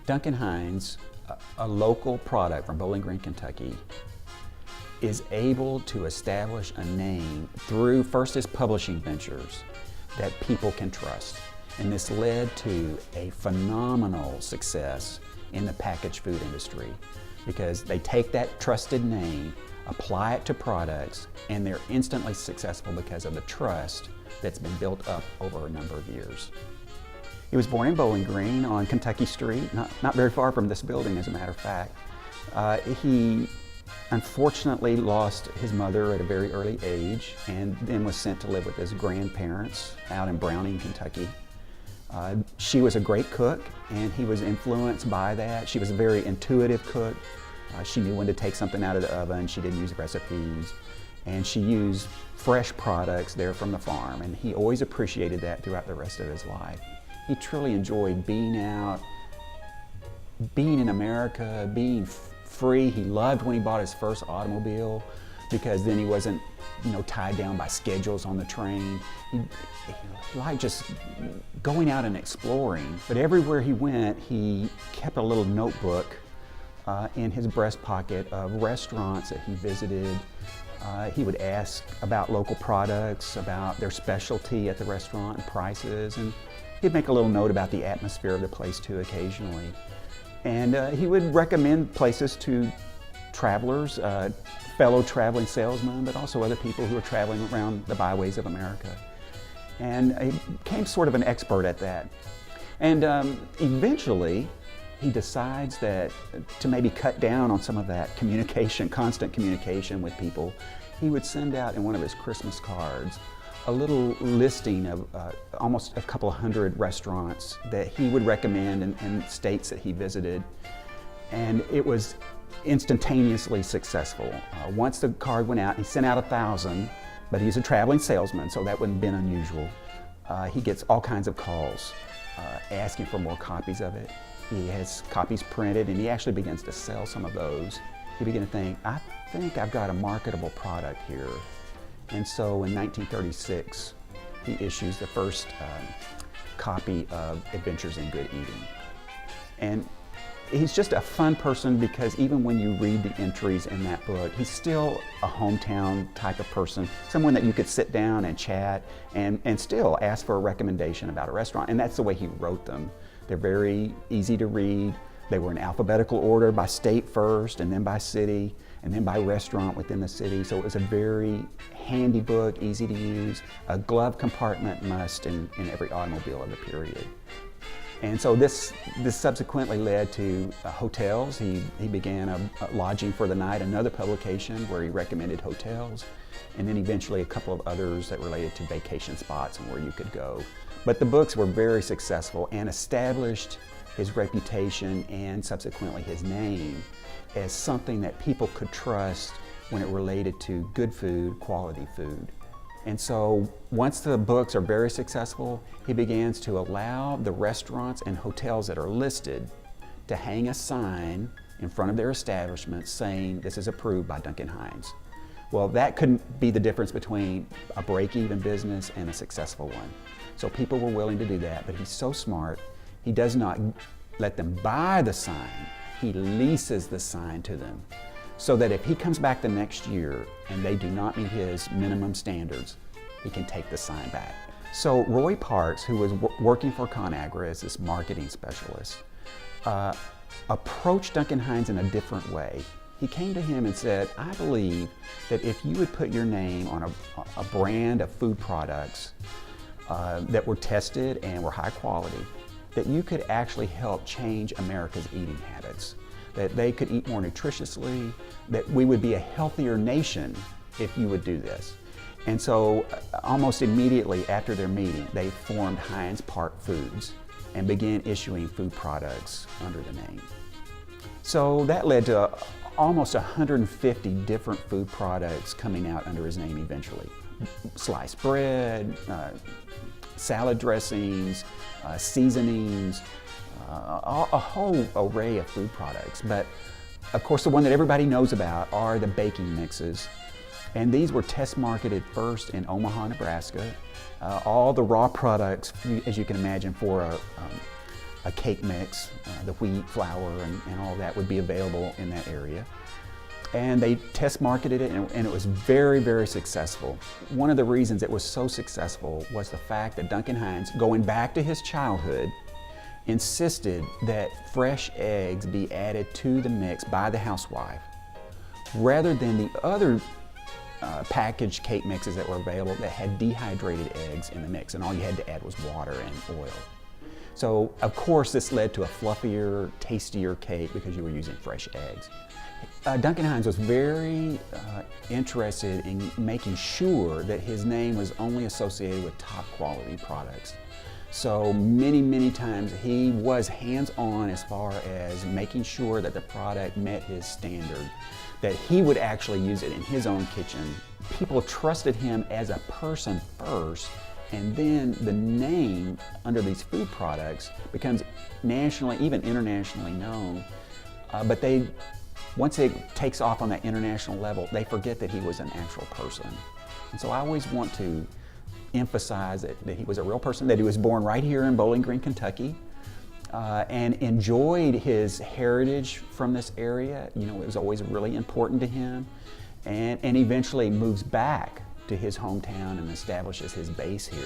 Duncan Hines, a local product from Bowling Green, Kentucky, is able to establish a name through first his publishing ventures that people can trust. And this led to a phenomenal success in the packaged food industry because they take that trusted name, apply it to products, and they're instantly successful because of the trust that's been built up over a number of years. He was born in Bowling Green on Kentucky Street, not very far from this building, as a matter of fact. He unfortunately lost his mother at a very early age and then was sent to live with his grandparents out in Browning, Kentucky. She was a great cook and he was influenced by that. She was a very intuitive cook. She knew when to take something out of the oven. She didn't use recipes. And she used fresh products there from the farm, and he always appreciated that throughout the rest of his life. He truly enjoyed being out, being in America, being free. He loved when he bought his first automobile because then he wasn't, tied down by schedules on the train. He liked just going out and exploring. But everywhere he went, he kept a little notebook in his breast pocket of restaurants that he visited. He would ask about local products, about their specialty at the restaurant and prices, and he'd make a little note about the atmosphere of the place too occasionally. And he would recommend places to travelers, fellow traveling salesmen, but also other people who are traveling around the byways of America. And he became sort of an expert at that. And eventually, he decides that to maybe cut down on some of that communication, constant communication with people, he would send out in one of his Christmas cards a little listing of almost a couple hundred restaurants that he would recommend in states that he visited. And it was instantaneously successful. Once the card went out, he sent out 1,000, but he's a traveling salesman, so that wouldn't have been unusual. He gets all kinds of calls asking for more copies of it. He has copies printed, and he actually begins to sell some of those. He began to think, I think I've got a marketable product here. And so in 1936, he issues the first copy of Adventures in Good Eating. And he's just a fun person because even when you read the entries in that book, he's still a hometown type of person, someone that you could sit down and chat and still ask for a recommendation about a restaurant. And that's the way he wrote them. They're very easy to read. They were in alphabetical order by state first, and then by city, and then by restaurant within the city. So it was a very handy book, easy to use, a glove compartment must in every automobile of the period. And so this subsequently led to hotels. He began a Lodging for the Night, another publication where he recommended hotels, and then eventually a couple of others that related to vacation spots and where you could go. But the books were very successful and established his reputation and subsequently his name as something that people could trust when it related to good food, quality food. And so once the books are very successful, he begins to allow the restaurants and hotels that are listed to hang a sign in front of their establishment saying this is approved by Duncan Hines. Well, that couldn't be the difference between a break-even business and a successful one. So people were willing to do that, but he's so smart, he does not let them buy the sign, he leases the sign to them, so that if he comes back the next year and they do not meet his minimum standards, he can take the sign back. So Roy Parks, who was working for ConAgra as this marketing specialist, approached Duncan Hines in a different way. He came to him and said, I believe that if you would put your name on a brand of food products that were tested and were high quality, that you could actually help change America's eating habits, that they could eat more nutritiously, that we would be a healthier nation if you would do this. And so almost immediately after their meeting, they formed Hines Park Foods and began issuing food products under the name. So that led to almost 150 different food products coming out under his name eventually. Sliced bread, salad dressings, seasonings, a whole array of food products. But of course the one that everybody knows about are the baking mixes. And these were test marketed first in Omaha, Nebraska. All the raw products, as you can imagine, for a a cake mix, the wheat, flour, and all that would be available in that area. And they test marketed it, and it was very, very successful. One of the reasons it was so successful was the fact that Duncan Hines, going back to his childhood, insisted that fresh eggs be added to the mix by the housewife, rather than the other packaged cake mixes that were available that had dehydrated eggs in the mix, and all you had to add was water and oil. So, of course, this led to a fluffier, tastier cake because you were using fresh eggs. Duncan Hines was very interested in making sure that his name was only associated with top quality products. So many times he was hands-on as far as making sure that the product met his standard, that he would actually use it in his own kitchen. People trusted him as a person first, and then the name under these food products becomes nationally, even internationally known. But once it takes off on that international level, they forget that he was an actual person. And so I always want to emphasize that he was a real person, that he was born right here in Bowling Green, Kentucky, and enjoyed his heritage from this area. You know, it was always really important to him, and eventually moves back to his hometown and establishes his base here.